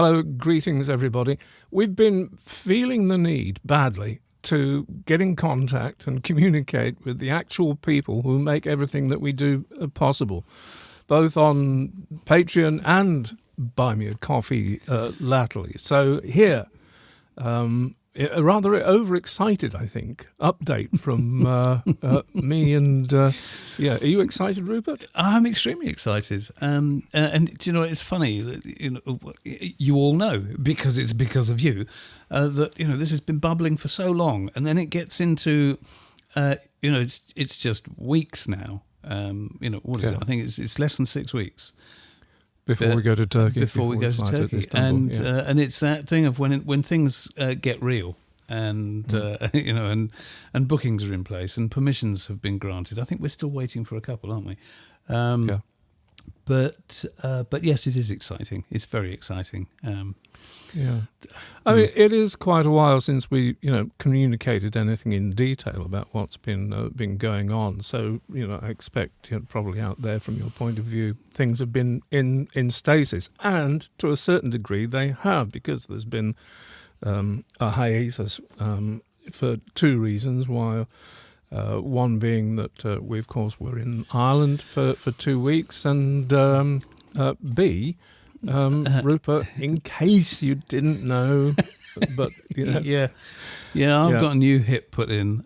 Hello, greetings, everybody. We've been feeling the need badly to get in contact and communicate with the actual people who make everything that we do possible, both on Patreon and Buy Me a Coffee latterly. So here, a rather overexcited, I think, update from me and are you excited, Rupert? I'm extremely excited, and it's funny that you all know because it's because of you that this has been bubbling for so long, and then it gets into it's just weeks now. What is it? I think it's less than 6 weeks. Before we go to Turkey. Before we go to Turkey. And it's that thing of when things get real and, and bookings are in place and permissions have been granted. I think we're still waiting for a couple, aren't we? But yes, it is exciting. It's very exciting. I mean, it is quite a while since we, communicated anything in detail about what's been going on. So, I expect probably out there from your point of view, things have been in stasis, and to a certain degree they have, because there's been a hiatus for two reasons. One being that we, of course, were in Ireland for 2 weeks, and B. Rupert, in case you didn't know, but I've got a new hip put in,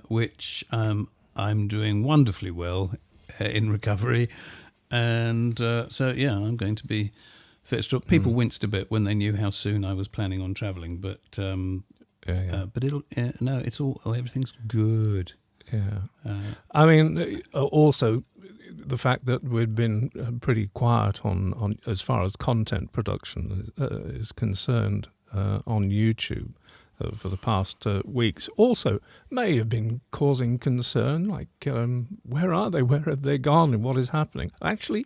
which I'm doing wonderfully well in recovery, and I'm going to be fit. People winced a bit when they knew how soon I was planning on travelling, but everything's good. I mean, also the fact that we've been pretty quiet on as far as content production is concerned on YouTube for the past weeks also may have been causing concern, like where are they, where have they gone, and what is happening? Actually,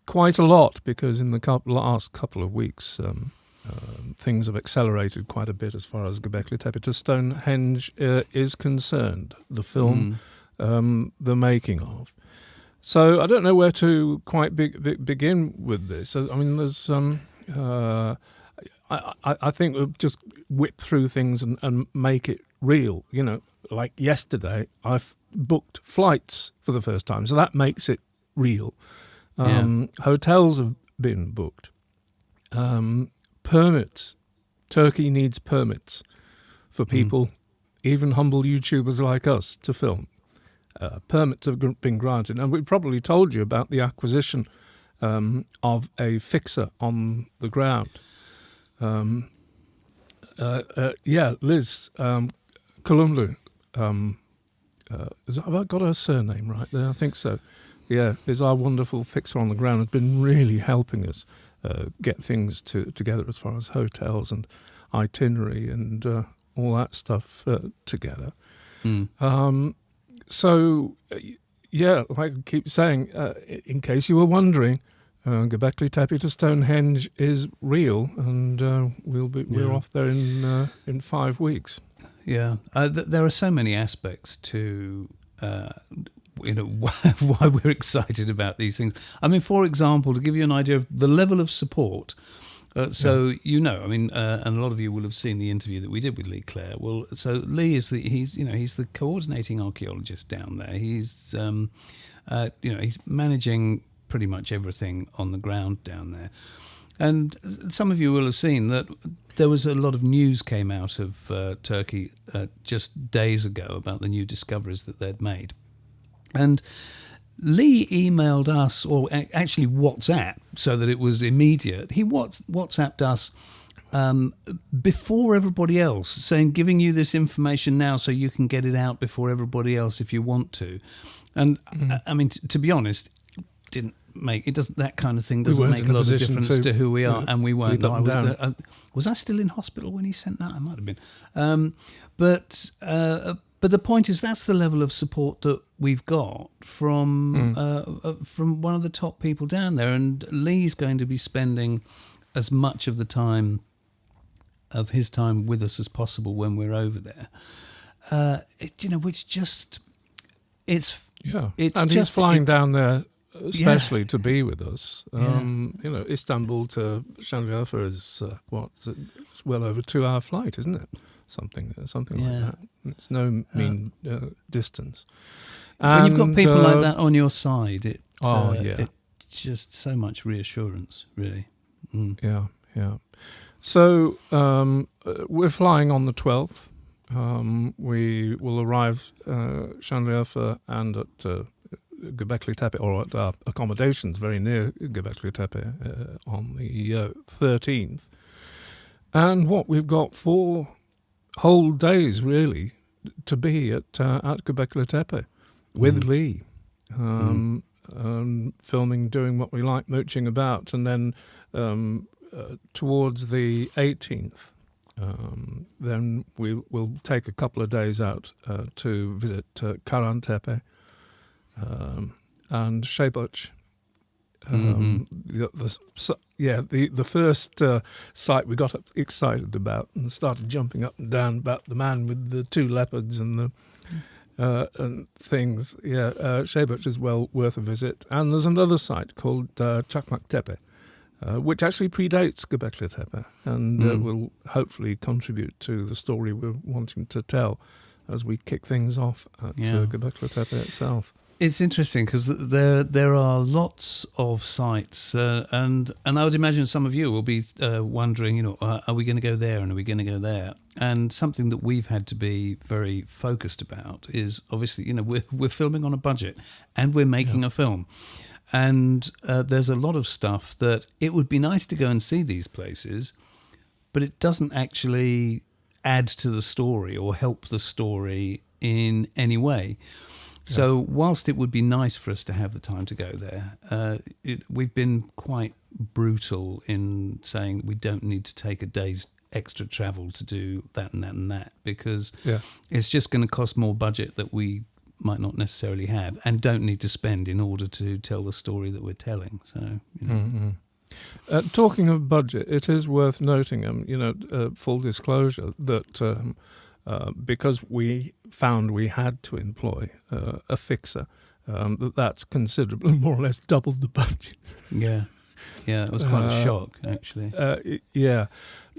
quite a lot, because in the last couple of weeks things have accelerated quite a bit as far as Göbekli Tepe to Stonehenge is concerned, the film, the making of. So I don't know where to quite begin with this. I mean, there's I think we'll just whip through things and make it real. Like yesterday, I've booked flights for the first time, so that makes it real. Hotels have been booked. Permits. Turkey needs permits for people, even humble YouTubers like us, to film. Permits have been granted, and we probably told you about the acquisition of a fixer on the ground. Liz Kolumlu. Have I got her surname right there? I think so. Yeah, is our wonderful fixer on the ground, has been really helping us get things together as far as hotels and itinerary and all that stuff together. So, like I keep saying, in case you were wondering, Göbekli Tepe to Stonehenge is real, and we're off there in 5 weeks. Yeah, there are so many aspects to why we're excited about these things. I mean, for example, to give you an idea of the level of support. And a lot of you will have seen the interview that we did with Lee Clare. Well, so Lee is he's the coordinating archaeologist down there. He's he's managing pretty much everything on the ground down there. And some of you will have seen that there was a lot of news came out of Turkey just days ago about the new discoveries that they'd made. And Lee emailed us, or actually WhatsApp, so that it was immediate. He WhatsApped us before everybody else, giving you this information now so you can get it out before everybody else if you want to. And I mean, to be honest, that kind of thing doesn't make a lot of difference to who we are, and we weren't. Was I still in hospital when he sent that? I might have been. But the point is, that's the level of support that we've got from one of the top people down there, and Lee's going to be spending as much of his time with us as possible when we're over there. He's flying down there especially to be with us. Istanbul to Şanlıurfa is it's well over 2-hour flight, isn't it? Something like that. It's no mean distance. When you've got people like that on your side, it's just so much reassurance, really. Yeah. So we're flying on the 12th. We will arrive Şanlıurfa and at Göbekli Tepe, or at our accommodations very near Göbekli Tepe on the 13th. And we've got 4 whole days, really, to be at Göbekli Tepe with Lee. Filming, doing what we like, mooching about, and then towards the 18th, then we'll take a couple of days out to visit Karan Tepe and Şeybüç. The first site we got excited about and started jumping up and down about the man with the 2 leopards and the and things. Şeybüç is well worth a visit. And there's another site called Çakmak Tepe, which actually predates Göbekli Tepe and will hopefully contribute to the story we're wanting to tell as we kick things off at Göbekli Tepe itself. It's interesting because there are lots of sites, and I would imagine some of you will be wondering, are we going to go there and are we going to go there? And something that we've had to be very focused about is obviously, we're filming on a budget and we're making a film. And there's a lot of stuff that it would be nice to go and see these places, but it doesn't actually add to the story or help the story in any way. So whilst it would be nice for us to have the time to go there, we've been quite brutal in saying we don't need to take a day's extra travel to do that and that and that, because it's just going to cost more budget that we might not necessarily have and don't need to spend in order to tell the story that we're telling. So, talking of budget, it is worth noting, full disclosure, that because we found we had to employ a fixer, that's considerably more or less doubled the budget. Yeah, it was quite a shock, actually.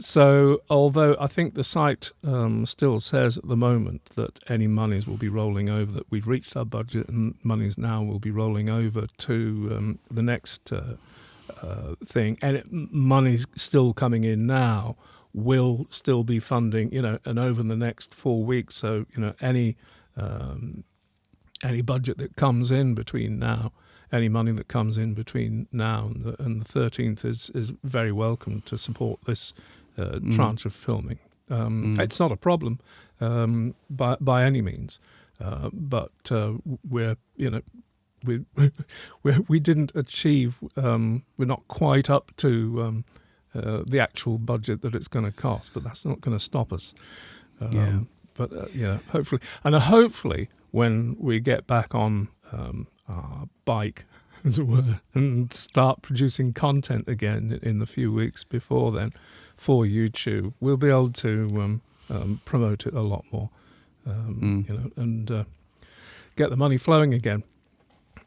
So, although I think the site still says at the moment that any monies will be rolling over, that we've reached our budget and monies now will be rolling over to the next thing, and money's still coming in now, will still be funding, and over the next 4 weeks. So, any budget that comes in between now, any money that comes in between now and the 13th is very welcome to support this tranche of filming. It's not a problem by any means, but we didn't achieve. We're not quite up to the actual budget that it's going to cost, but that's not going to stop us. But hopefully when we get back on our bike, as it were, and start producing content again in the few weeks before then for YouTube, we'll be able to promote it a lot more, and get the money flowing again.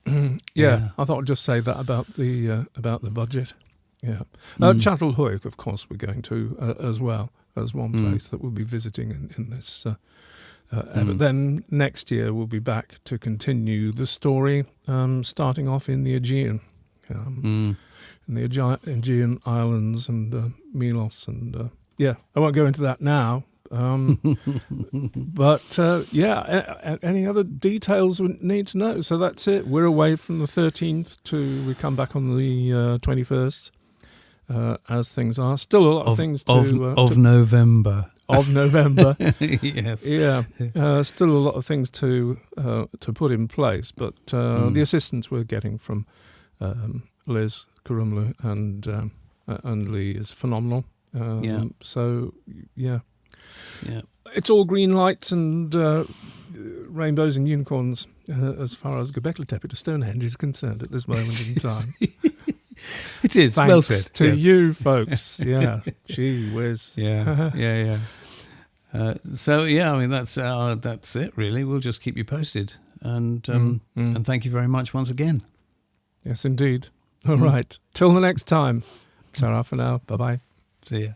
I thought I'd just say that about the budget. Çatalhöyük, of course, we're going to as well as one place that we'll be visiting in this effort. Then next year we'll be back to continue the story, starting off in the Aegean, in the Aegean Islands and Milos, and I won't go into that now. But any other details we need to know? So that's it. We're away from the 13th we come back on the 21st. As things are, still a lot of things of November. Of November, yes, still a lot of things to put in place. But the assistance we're getting from Liz Kurumlu and Lee is phenomenal. So it's all green lights and rainbows and unicorns as far as Göbekli Tepe to Stonehenge is concerned at this moment in time. It is. Thanks well said to you folks. Gee whiz. So I mean that's it really. We'll just keep you posted, and and thank you very much once again. Yes, indeed. All right. Till the next time. Ta-ra for now. Bye-bye. See ya.